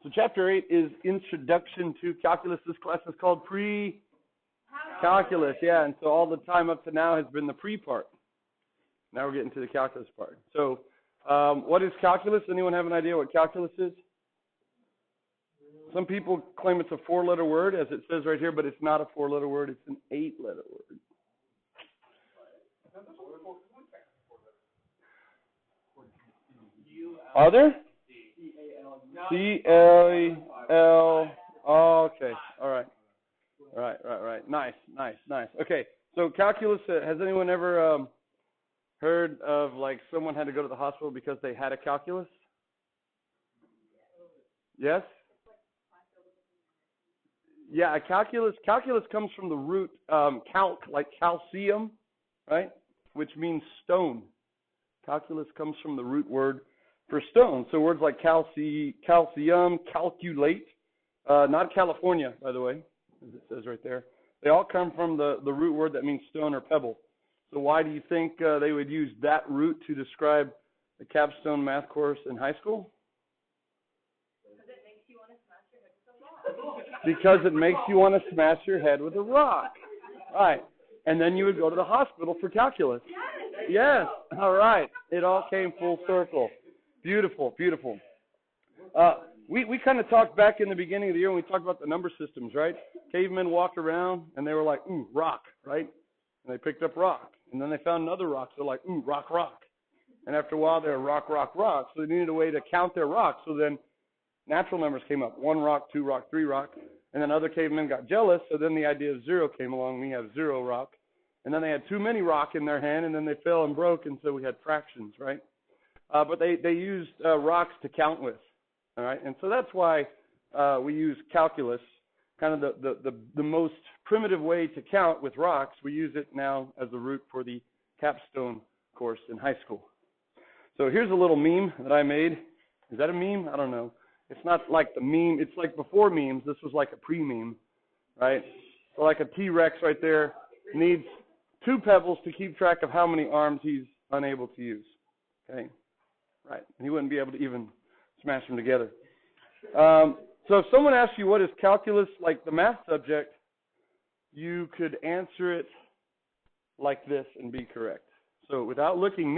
So chapter 8 is Introduction to Calculus. This class is called Pre-Calculus. Yeah, and so all the time up to now has been the pre part. Now we're getting to the calculus part. So what is calculus? Anyone have an idea what calculus is? Some people claim it's a 4-letter word, as it says right here, but it's not a 4-letter word. It's an 8-letter word. Are there? C-A-L. Oh, okay. All right. Right. Nice. Okay. So calculus, has anyone ever heard of like someone had to go to the hospital because they had a calculus? Yes? Yeah, calculus comes from the root calc, like calcium, right? Which means stone. Calculus comes from the root word for stone. So words like calcium, calculate, not California, by the way, as it says right there. They all come from the root word that means stone or pebble. So why do you think they would use that root to describe the capstone math course in high school? Because it makes you want to smash your head with a rock. Right. And then you would go to the hospital for calculus. Yes. All right. It all came full circle. Beautiful. We kind of talked back in the beginning of the year when we talked about the number systems, right? Cavemen walked around and they were like, ooh, rock, right? And they picked up rock. And then they found another rock. So they're like, ooh, rock. And after a while, they were rock. So they needed a way to count their rocks. So then natural numbers came up. 1 rock, 2 rock, 3 rock. And then other cavemen got jealous. So then the idea of 0 came along. We have 0 rock. And then they had too many rock in their hand. And then they fell and broke. And so we had fractions, right? But they used rocks to count with. All right. And so that's why we use calculus, kind of the most primitive way to count with rocks. We use it now as the root for the capstone course in high school. So here's a little meme that I made. Is that a meme? I don't know. It's not like the meme. It's like before memes. This was like a pre-meme, right? So like a T-Rex right there needs 2 pebbles to keep track of how many arms he's unable to use. Okay? Right. And he wouldn't be able to even smash them together. So if someone asks you what is calculus, like the math subject, you could answer it like this and be correct. So without looking,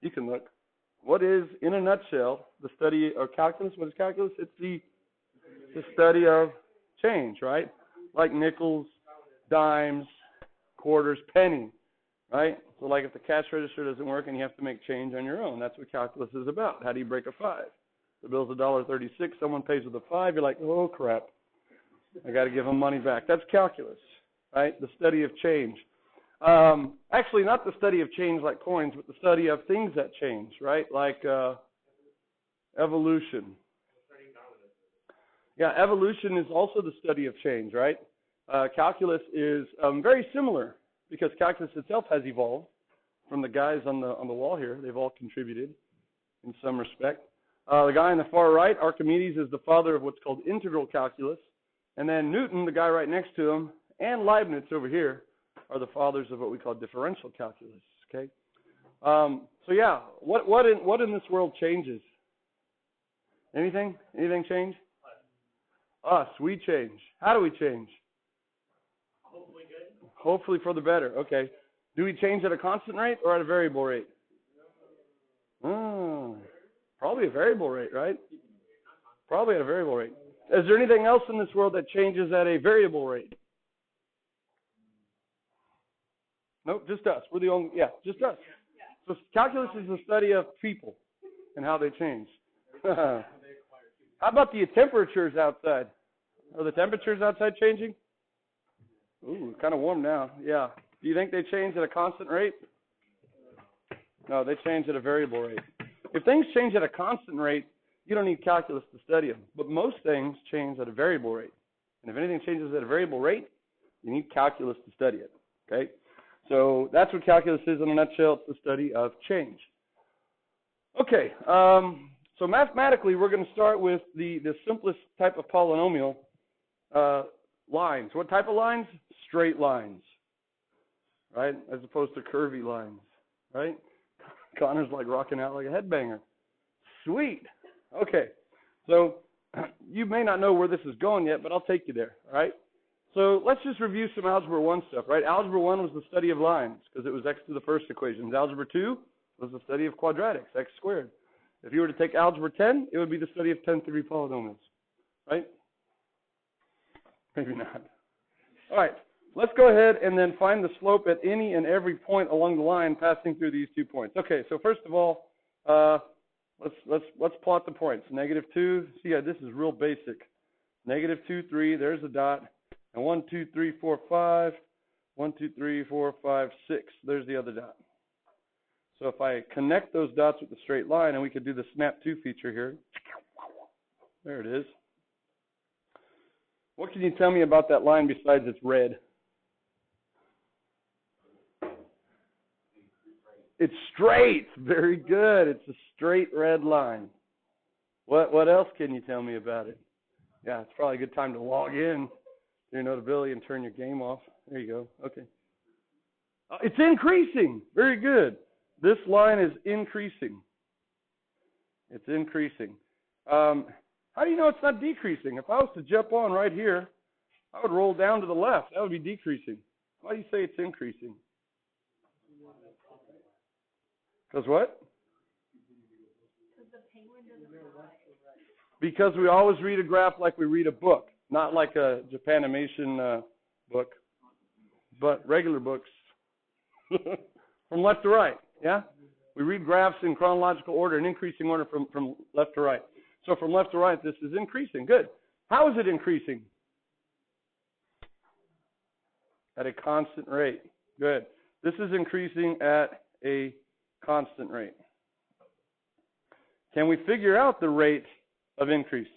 you can look. What is, in a nutshell, the study of calculus? What is calculus? It's the study of change, right? Like nickels, dimes, quarters, penny, right? So like if the cash register doesn't work and you have to make change on your own, that's what calculus is about. How do you break a 5? The bill's $1.36, someone pays with a 5, you're like, oh crap, I got to give them money back. That's calculus, right? The study of change. Actually, not the study of change like coins, but the study of things that change, right? Like evolution. Yeah, evolution is also the study of change, right? Calculus is very similar because calculus itself has evolved from the guys on the wall here. They've all contributed in some respect. The guy on the far right, Archimedes, is the father of what's called integral calculus. And then Newton, the guy right next to him, and Leibniz over here are the fathers of what we call differential calculus. Okay. So yeah, what in this world changes? Anything? Anything change? Us. We change. How do we change? Hopefully good. Hopefully for the better. Okay. Do we change at a constant rate or at a variable rate? Oh, probably a variable rate, right? Probably at a variable rate. Is there anything else in this world that changes at a variable rate? Nope, just us. We're the only, just us. So calculus is the study of people and how they change. How about the temperatures outside? Are the temperatures outside changing? Ooh, kind of warm now. Yeah. Do you think they change at a constant rate? No, they change at a variable rate. If things change at a constant rate, you don't need calculus to study them. But most things change at a variable rate. And if anything changes at a variable rate, you need calculus to study it. Okay? So that's what calculus is in a nutshell. It's the study of change. Okay. So mathematically, we're going to start with the simplest type of polynomial, lines. What type of lines? Straight lines. Right? As opposed to curvy lines. Right? Connor's like rocking out like a headbanger. Sweet. Okay. So you may not know where this is going yet, but I'll take you there, all right? So let's just review some Algebra 1 stuff, right? Algebra 1 was the study of lines because it was x to the first equations. Algebra 2 was the study of quadratics, x squared. If you were to take Algebra 10, it would be the study of 10th degree polynomials, right? Maybe not. All right, let's go ahead and then find the slope at any and every point along the line passing through these 2 points. Okay, so first of all, let's plot the points. -2, see, this is real basic. -2, 3, there's a dot. And 1, 2, 3, 4, 5. 1, 2, 3, 4, 5, 6. There's the other dot. So if I connect those dots with a straight line, and we could do the snap to feature here. There it is. What can you tell me about that line besides it's red? It's straight. Very good. It's a straight red line. What else can you tell me about it? Yeah, it's probably a good time to log in to your Notability and turn your game off. There you go. Okay. It's increasing. Very good. This line is increasing. It's increasing. How do you know it's not decreasing? If I was to jump on right here, I would roll down to the left. That would be decreasing. Why do you say it's increasing? Because what? Because we always read a graph like we read a book, not like a Japanimation book, but regular books. From left to right, yeah? We read graphs in chronological order, in increasing order from left to right. So from left to right, this is increasing. Good. How is it increasing? At a constant rate. Good. This is increasing at a constant rate. Can we figure out the rate of increase?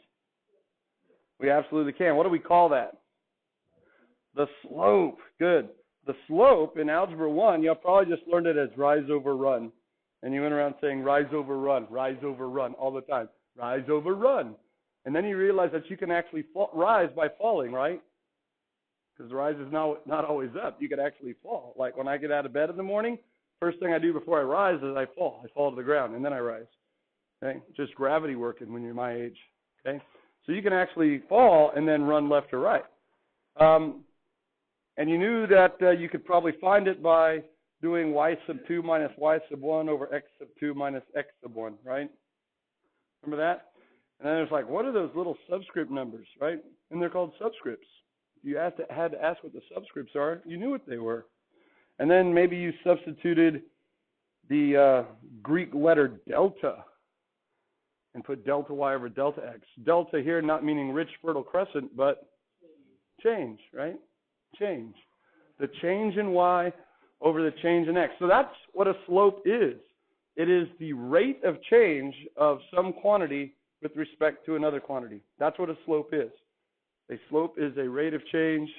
We absolutely can. What do we call that? The slope. Good. The slope in Algebra 1, you probably just learned it as rise over run. And you went around saying rise over run all the time. Rise over run. And then you realize that you can actually rise by falling, right? Because the rise is not always up. You could actually fall. Like when I get out of bed in the morning, first thing I do before I rise is I fall. I fall to the ground, and then I rise. Okay? Just gravity working when you're my age. Okay? So you can actually fall and then run left or right. And you knew that you could probably find it by doing y sub 2 minus y sub 1 over x sub 2 minus x sub 1, right? Remember that? And then there's like, what are those little subscript numbers, right? And they're called subscripts. You had to ask what the subscripts are. You knew what they were. And then maybe you substituted the Greek letter delta and put delta y over delta x. Delta here not meaning rich, fertile crescent, but change, right? Change. The change in y over the change in x. So that's what a slope is. It is the rate of change of some quantity with respect to another quantity. That's what a slope is. A slope is a rate of change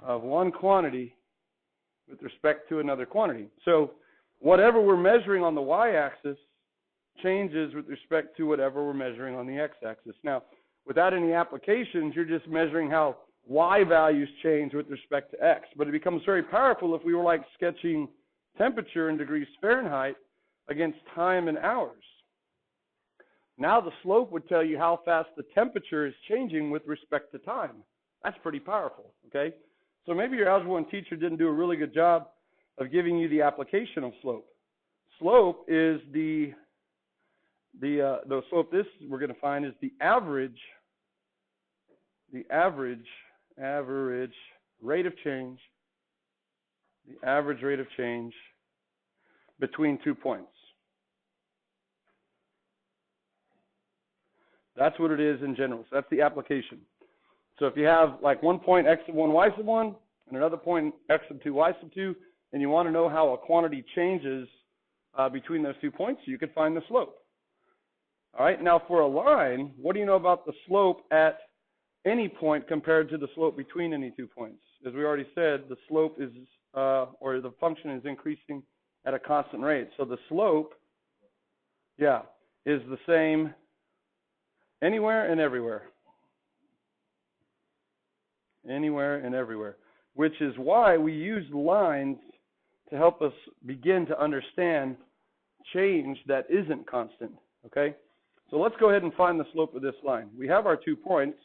of one quantity with respect to another quantity. So whatever we're measuring on the y-axis changes with respect to whatever we're measuring on the x-axis. Now, without any applications, you're just measuring how y values change with respect to x. But it becomes very powerful if we were like sketching temperature in degrees Fahrenheit against time in hours. Now the slope would tell you how fast the temperature is changing with respect to time. That's pretty powerful, okay? So maybe your Algebra 1 teacher didn't do a really good job of giving you the application of slope. Slope is the slope this we're going to find is the average rate of change, the average rate of change between 2 points. That's what it is in general. So that's the application. So if you have like 1 point x sub 1, y sub 1, and another point x sub 2, y sub 2, and you want to know how a quantity changes between those 2 points, you could find the slope. All right, now for a line, what do you know about the slope at any point compared to the slope between any 2 points? As we already said, the slope is, or the function is increasing at a constant rate. So the slope, yeah, is the same anywhere and everywhere. Anywhere and everywhere. Which is why we use lines to help us begin to understand change that isn't constant, okay? So let's go ahead and find the slope of this line. We have our 2 points,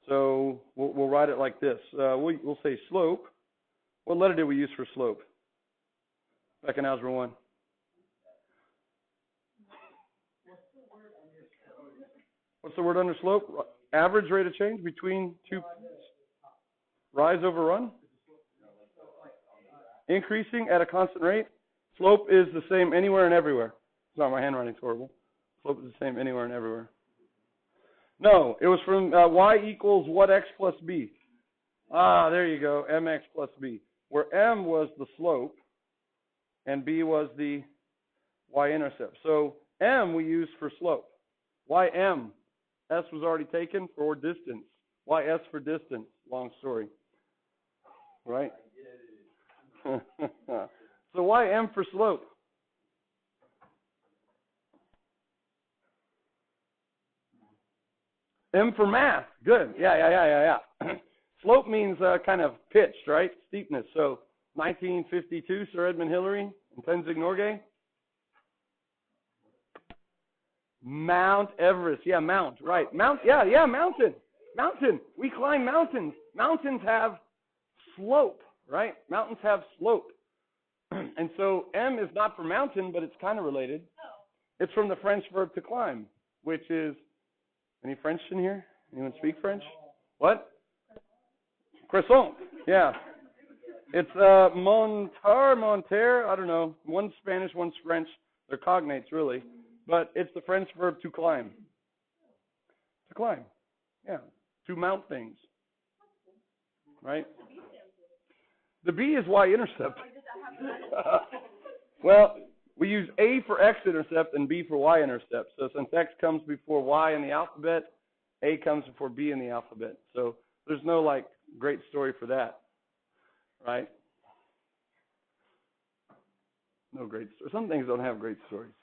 so we'll write it like this. We'll say slope. What letter did we use for slope? Back in Algebra 1. What's the word under slope? Average rate of change between two. Rise over run? Increasing at a constant rate. Slope is the same anywhere and everywhere. Sorry, my handwriting's horrible. Slope is the same anywhere and everywhere. No, it was from y equals what x plus b. Ah, there you go, mx plus b. Where m was the slope and b was the y-intercept. So m we used for slope. Ym, s was already taken for distance. Ys for distance, long story. Right? So ym for slope? M for math. Good. Yeah. Slope means kind of pitched, right? Steepness. So 1952, Sir Edmund Hillary and Tenzing Norgay. Mount Everest. Yeah, mount. Right. Mountain. Mountain. We climb mountains. Mountains have slope, right? Mountains have slope. And so M is not for mountain, but it's kind of related. It's from the French verb to climb, which is, any French in here? Anyone speak French? What? Croissant. Yeah. It's monter, I don't know. One's Spanish, one's French. They're cognates, really. But it's the French verb to climb. To climb. Yeah. To mount things. Right? The B is y-intercept. Well, we use A for x-intercept and B for y-intercept. So since x comes before y in the alphabet, A comes before B in the alphabet. So there's no, great story for that. Right? No great story. Some things don't have great stories.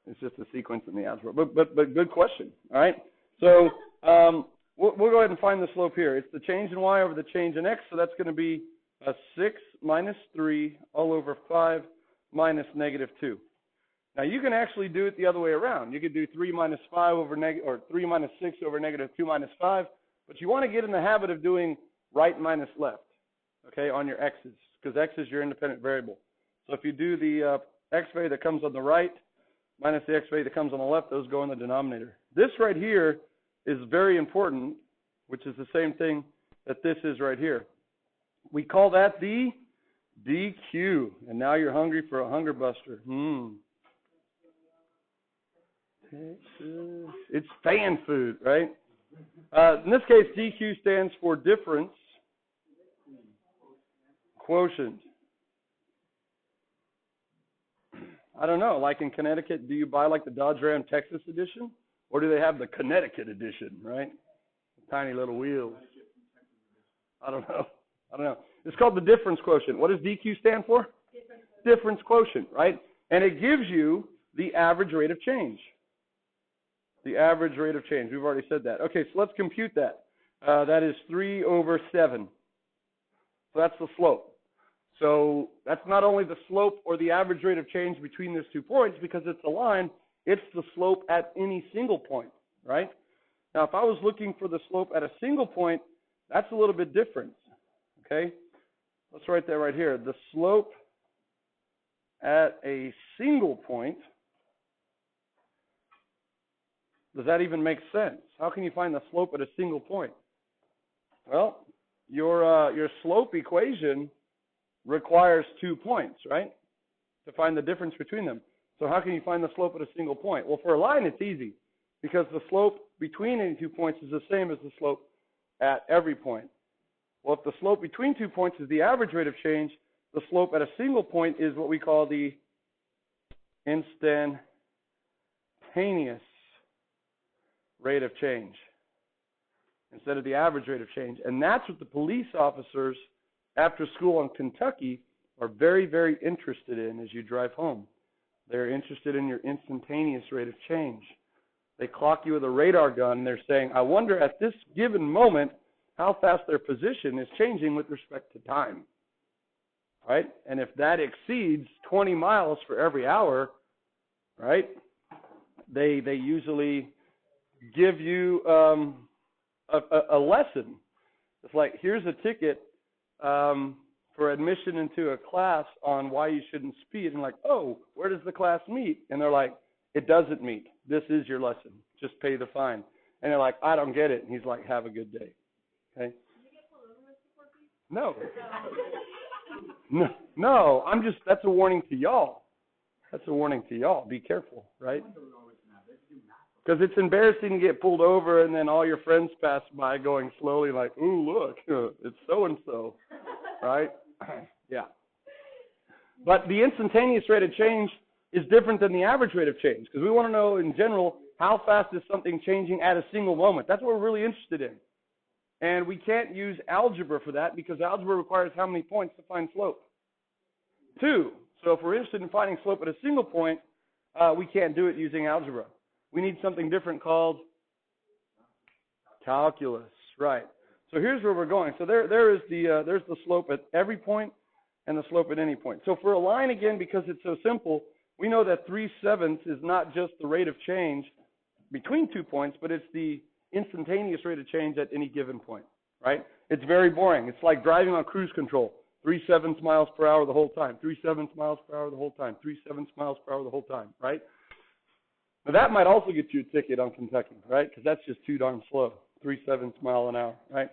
It's just a sequence in the algebra. But good question. All right? So we'll go ahead and find the slope here. It's the change in y over the change in x. So that's going to be a 6 minus 3 all over 5 minus negative 2. Now, you can actually do it the other way around. You could do 3 minus 5 over or 3 minus 6 over negative 2 minus 5. But you want to get in the habit of doing right minus left, okay, on your x's, because x is your independent variable. So if you do the x value that comes on the right minus the x value that comes on the left, those go in the denominator. This right here is very important, which is the same thing that this is right here. We call that the DQ. And now you're hungry for a hunger buster. It's fan food, right? In this case, DQ stands for difference quotient. I don't know. Like in Connecticut, do you buy the Dodge Ram Texas edition? Or do they have the Connecticut edition, right? Tiny little wheels. I don't know. It's called the difference quotient. What does DQ stand for? Difference quotient, right? And it gives you the average rate of change. The average rate of change. We've already said that. Okay, so let's compute that. That is 3 over 7. So that's the slope. So that's not only the slope or the average rate of change between those 2 points because it's a line, it's the slope at any single point, right? Now, if I was looking for the slope at a single point, that's a little bit different, okay? Let's write that right here. The slope at a single point, does that even make sense? How can you find the slope at a single point? Well, your slope equation requires 2 points, right? To find the difference between them. So how can you find the slope at a single point? Well, for a line, it's easy because the slope between any 2 points is the same as the slope at every point. Well, if the slope between 2 points is the average rate of change, the slope at a single point is what we call the instantaneous rate of change instead of the average rate of change. And that's what the police officers after school in Kentucky are very, very interested in as you drive home. They're interested in your instantaneous rate of change. They clock you with a radar gun, and they're saying, I wonder at this given moment how fast their position is changing with respect to time. Right? And if that exceeds 20 miles for every hour, right, they usually give you a lesson. It's like, here's a ticket for admission into a class on why you shouldn't speed. And like, oh, where does the class meet? And they're like, it doesn't meet. This is your lesson. Just pay the fine. And they're like, I don't get it. And he's like, have a good day. Okay? No. No, that's a warning to y'all. That's a warning to y'all. Be careful, right? Because it's embarrassing to get pulled over and then all your friends pass by going slowly like, ooh, look, it's so-and-so, right? Yeah. But the instantaneous rate of change is different than the average rate of change, because we want to know in general how fast is something changing at a single moment. That's what we're really interested in. And we can't use algebra for that because algebra requires how many points to find slope? 2. So if we're interested in finding slope at a single point, we can't do it using algebra. We need something different called calculus, right? So here's where we're going. So there's the slope at every point and the slope at any point. So for a line, again, because it's so simple, we know that 3/7 is not just the rate of change between 2 points, but it's the instantaneous rate of change at any given point, right? It's very boring. It's like driving on cruise control. 3/7 miles per hour the whole time. 3/7 miles per hour the whole time. 3/7 miles per hour the whole time, right? Now that might also get you a ticket on Kentucky, right? Because that's just too darn slow. 3/7 mile an hour, right?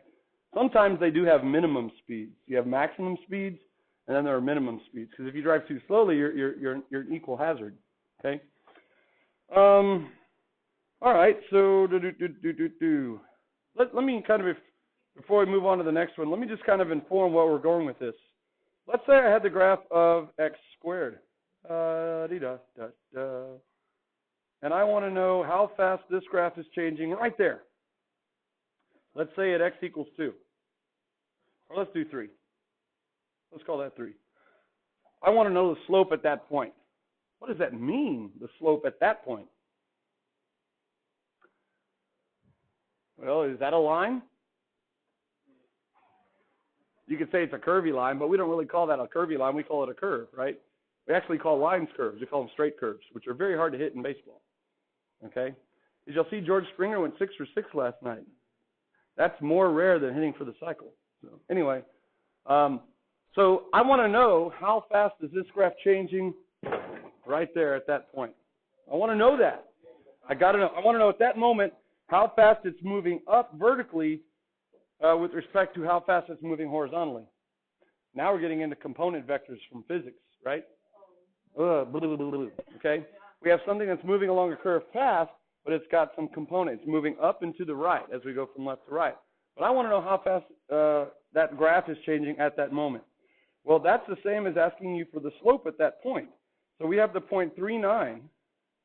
Sometimes they do have minimum speeds. You have maximum speeds, and then there are minimum speeds. Because if you drive too slowly, you're an equal hazard. Okay. All right. So let me kind of, before we move on to the next one, let me just kind of inform where we're going with this. Let's say I had the graph of x squared, and I want to know how fast this graph is changing right there. Let's say at x equals 2. Or let's do 3. Let's call that 3. I want to know the slope at that point. What does that mean, the slope at that point? Well, is that a line? You could say it's a curvy line, but we don't really call that a curvy line. We call it a curve, right? We actually call lines curves. We call them straight curves, which are very hard to hit in baseball. Okay? As you'll see, George Springer went 6 for 6 last night. That's more rare than hitting for the cycle. So anyway, so I want to know how fast is this graph changing right there at that point. I want to know that. I want to know at that moment how fast it's moving up vertically with respect to how fast it's moving horizontally. Now we're getting into component vectors from physics, right? Okay? We have something that's moving along a curved path, but it's got some components moving up and to the right as we go from left to right. But I want to know how fast that graph is changing at that moment. Well, that's the same as asking you for the slope at that point. So we have the point 0.39,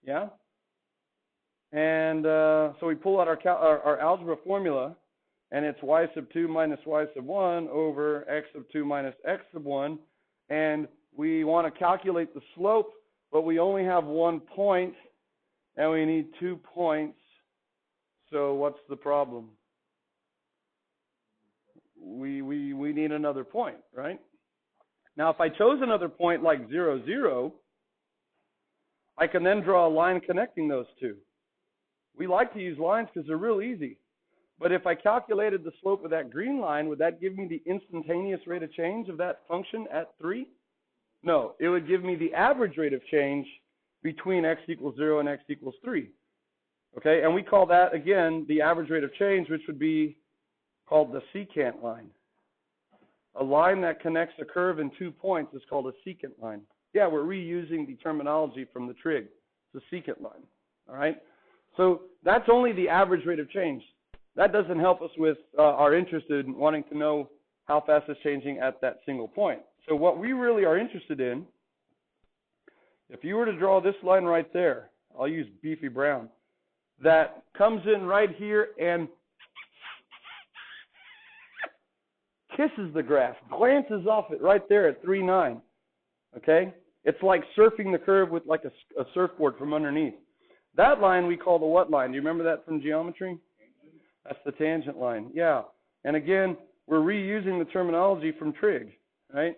yeah? And so we pull out our algebra formula, and it's y sub 2 minus y sub 1 over x sub 2 minus x sub 1. And we want to calculate the slope, but we only have 1 point, and we need 2 points. So what's the problem? We need another point, right? Now, if I chose another point like 0, 0, I can then draw a line connecting those two. We like to use lines because they're real easy. But if I calculated the slope of that green line, would that give me the instantaneous rate of change of that function at 3? No, it would give me the average rate of change between x equals 0 and x equals 3. Okay, and we call that, again, the average rate of change, which would be called the secant line. A line that connects a curve in 2 points is called a secant line. Yeah, we're reusing the terminology from the trig. It's a secant line, all right? So that's only the average rate of change. That doesn't help us with our interest in wanting to know how fast it's changing at that single point. So what we really are interested in, if you were to draw this line right there, I'll use beefy brown, that comes in right here and kisses the graph, glances off it right there at 3.9, okay? It's like surfing the curve with like a surfboard from underneath. That line we call the what line? Do you remember that from geometry? That's the tangent line, yeah. And again, we're reusing the terminology from trig, right?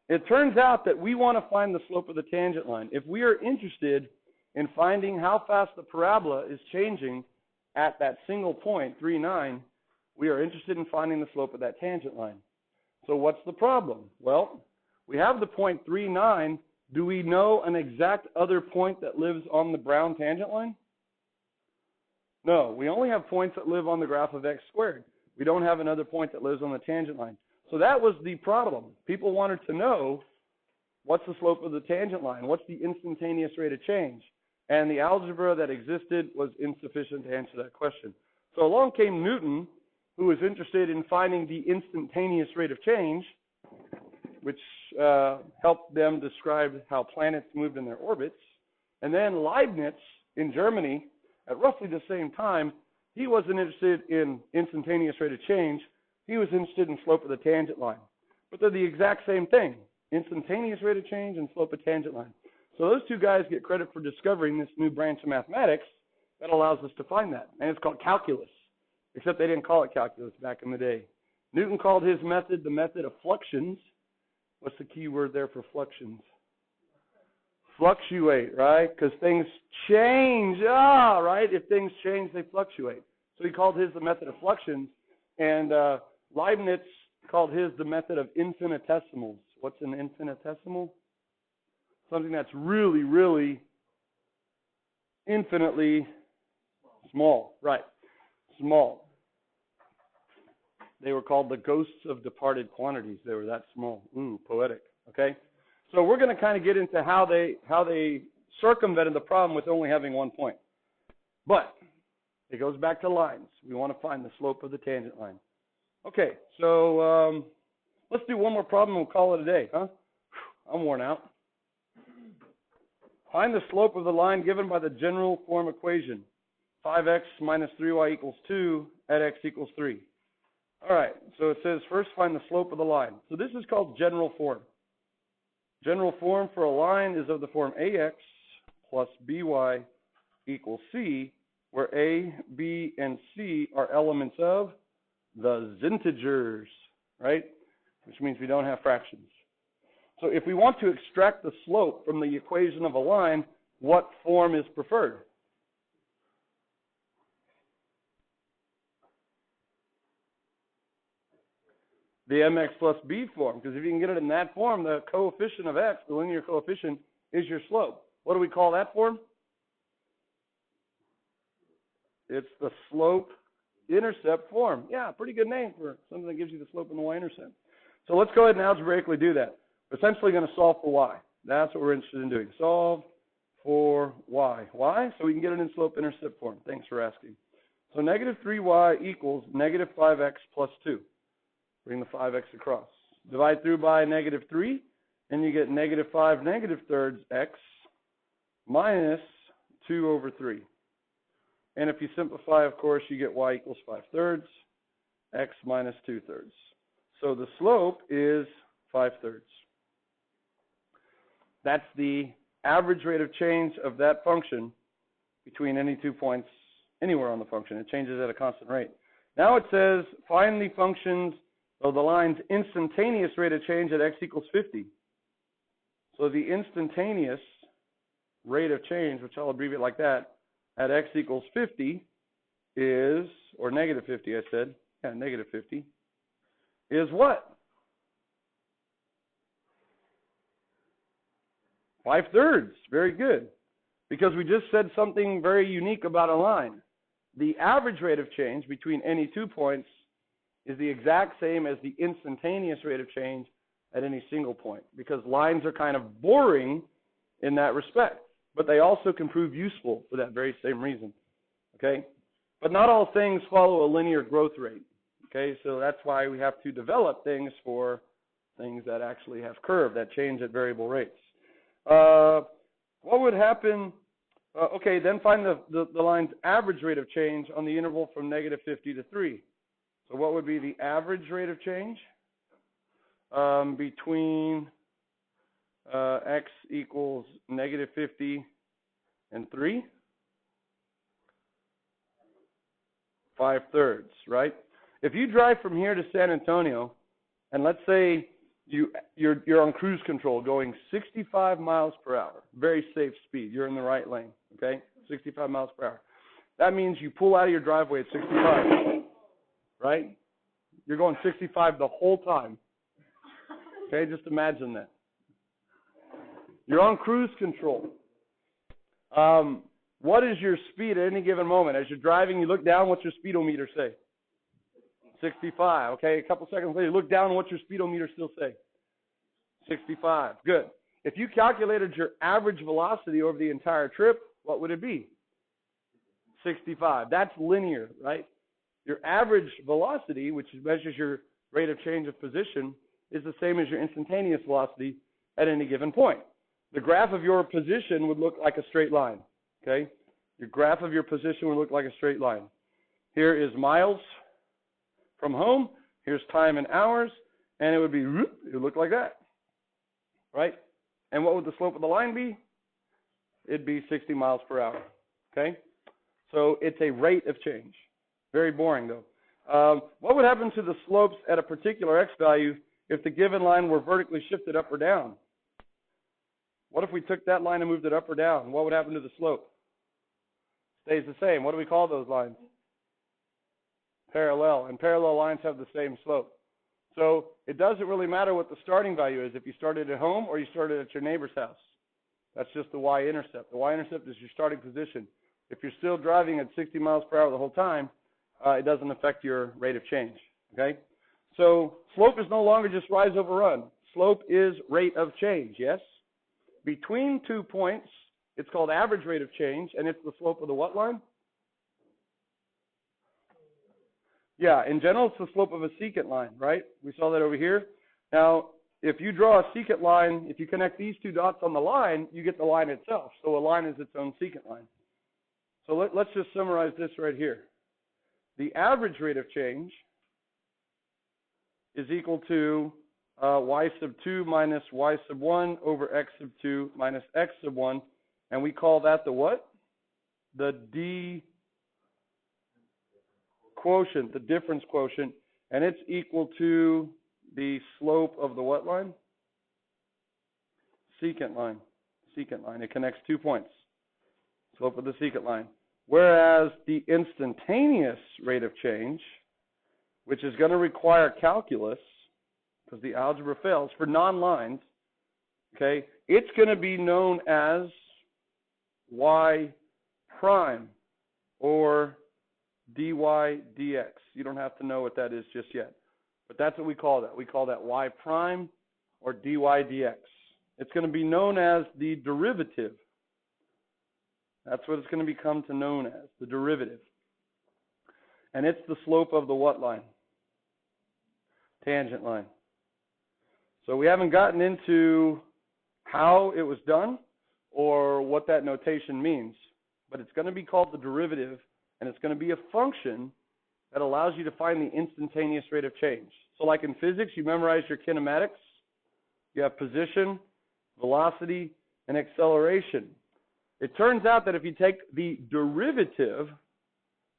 It turns out that we want to find the slope of the tangent line. If we are interested in finding how fast the parabola is changing at that single point, 3, 9, we are interested in finding the slope of that tangent line. So what's the problem? Well, we have the point 3, 9. Do we know an exact other point that lives on the brown tangent line? No, we only have points that live on the graph of x squared. We don't have another point that lives on the tangent line. So that was the problem. People wanted to know, what's the slope of the tangent line? What's the instantaneous rate of change? And the algebra that existed was insufficient to answer that question. So along came Newton, who was interested in finding the instantaneous rate of change, which helped them describe how planets moved in their orbits. And then Leibniz in Germany, at roughly the same time, he wasn't interested in instantaneous rate of change. He was interested in slope of the tangent line. But they're the exact same thing, instantaneous rate of change and slope of tangent line. So those two guys get credit for discovering this new branch of mathematics that allows us to find that. And it's called calculus, except they didn't call it calculus back in the day. Newton called his method the method of fluxions. What's the key word there for fluxions? Fluctuate, right? Because things change. Right? If things change, they fluctuate. So he called his the method of fluxions. And Leibniz called his the method of infinitesimals. What's an infinitesimal? Something that's really, really infinitely small. Right. Small. They were called the ghosts of departed quantities. They were that small. Ooh, poetic. Okay? So we're going to kind of get into how they circumvented the problem with only having one point. But it goes back to lines. We want to find the slope of the tangent line. Okay, so let's do one more problem and we'll call it a day, huh? I'm worn out. Find the slope of the line given by the general form equation. 5x minus 3y equals 2 at x equals 3. All right, so it says first find the slope of the line. So this is called general form. General form for a line is of the form ax plus by equals c, where a, b, and c are elements of the integers, right? Which means we don't have fractions. So if we want to extract the slope from the equation of a line, what form is preferred? The mx plus b form, because if you can get it in that form, the coefficient of x, the linear coefficient, is your slope. What do we call that form? It's the slope-intercept form. Yeah, pretty good name for something that gives you the slope and the y-intercept. So let's go ahead and algebraically do that. We're essentially going to solve for y. That's what we're interested in doing. Solve for y. Why? So we can get it in slope-intercept form. Thanks for asking. So negative 3y equals negative 5x plus 2. Bring the 5x across. Divide through by negative 3, and you get negative 5 negative thirds x minus 2 over 3. And if you simplify, of course, you get y equals 5 thirds, x minus 2 thirds. So the slope is 5 thirds. That's the average rate of change of that function between any 2 points anywhere on the function. It changes at a constant rate. Now it says find the functions of the line's instantaneous rate of change at x equals 50. So the instantaneous rate of change, which I'll abbreviate like that, at x equals 50 is, or negative 50 I said, yeah, negative 50, is what? 5 thirds. Very good. Because we just said something very unique about a line. The average rate of change between any 2 points is the exact same as the instantaneous rate of change at any single point, because lines are kind of boring in that respect, but they also can prove useful for that very same reason, okay? But not all things follow a linear growth rate, okay? So that's why we have to develop things for things that actually have curve, that change at variable rates. What would happen, okay, then find the line's average rate of change on the interval from negative 50 to 3. So what would be the average rate of change between x equals negative 50 and 3? 5 thirds, right? If you drive from here to San Antonio, and let's say You're on cruise control going 65 miles per hour. Very safe speed. You're in the right lane, okay? 65 miles per hour. That means you pull out of your driveway at 65, right? You're going 65 the whole time. Okay, just imagine that. You're on cruise control. What is your speed at any given moment? As you're driving, you look down, what's your speedometer say? 65. Okay, a couple seconds later, you look down, what's your speedometer still say? 65. Good. If you calculated your average velocity over the entire trip, what would it be? 65. That's linear, right? Your average velocity, which measures your rate of change of position, is the same as your instantaneous velocity at any given point. The graph of your position would look like a straight line, okay? Your graph of your position would look like a straight line. Here is miles from home. Here's time in hours, and it would look like that, right? And what would the slope of the line be? It'd be 60 miles per hour, okay? So it's a rate of change. Very boring, though. What would happen to the slopes at a particular x value if the given line were vertically shifted up or down? What if we took that line and moved it up or down? What would happen to the slope? Stays the same. What do we call those lines? Parallel. And parallel lines have the same slope. So it doesn't really matter what the starting value is if you started at home or you started at your neighbor's house. That's just the y-intercept. The y-intercept is your starting position. If you're still driving at 60 miles per hour the whole time, it doesn't affect your rate of change, okay? So slope is no longer just rise over run. Slope is rate of change, yes? Between 2 points, it's called average rate of change, and it's the slope of the what line? Yeah, in general, it's the slope of a secant line, right? We saw that over here. Now, if you draw a secant line, if you connect these two dots on the line, you get the line itself. So a line is its own secant line. So let's just summarize this right here. The average rate of change is equal to y sub 2 minus y sub 1 over x sub 2 minus x sub 1. And we call that the what? The D quotient, the difference quotient. And it's equal to the slope of the what line? Secant line. Secant line. It connects 2 points. Slope of the secant line. Whereas the instantaneous rate of change, which is going to require calculus, because the algebra fails, for non-lines, okay, it's going to be known as y prime or dy dx. You don't have to know what that is just yet. But that's what we call that. We call that y prime or dy dx. It's going to be known as the derivative. That's what it's going to become to known as, the derivative. And it's the slope of the what line? Tangent line. So we haven't gotten into how it was done or what that notation means, but it's going to be called the derivative, and it's going to be a function that allows you to find the instantaneous rate of change. So like in physics, you memorize your kinematics. You have position, velocity, and acceleration. It turns out that if you take the derivative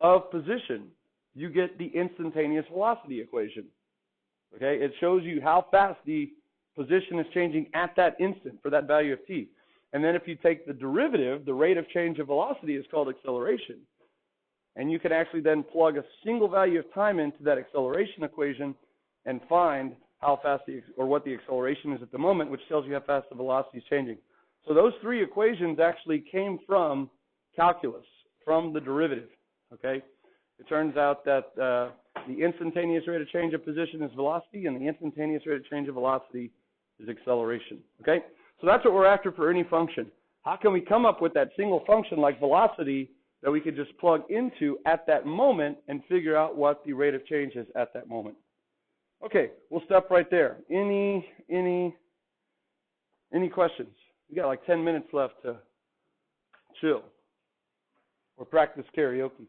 of position, you get the instantaneous velocity equation. Okay, it shows you how fast the position is changing at that instant for that value of t. And then if you take the derivative, the rate of change of velocity is called acceleration. And you can actually then plug a single value of time into that acceleration equation and find how fast or what the acceleration is at the moment, which tells you how fast the velocity is changing. So those three equations actually came from calculus, from the derivative, okay? It turns out that the instantaneous rate of change of position is velocity, and the instantaneous rate of change of velocity is acceleration, okay? So that's what we're after for any function. How can we come up with that single function like velocity that we could just plug into at that moment and figure out what the rate of change is at that moment? Okay, we'll stop right there. Any questions? We got like 10 minutes left to chill or practice karaoke.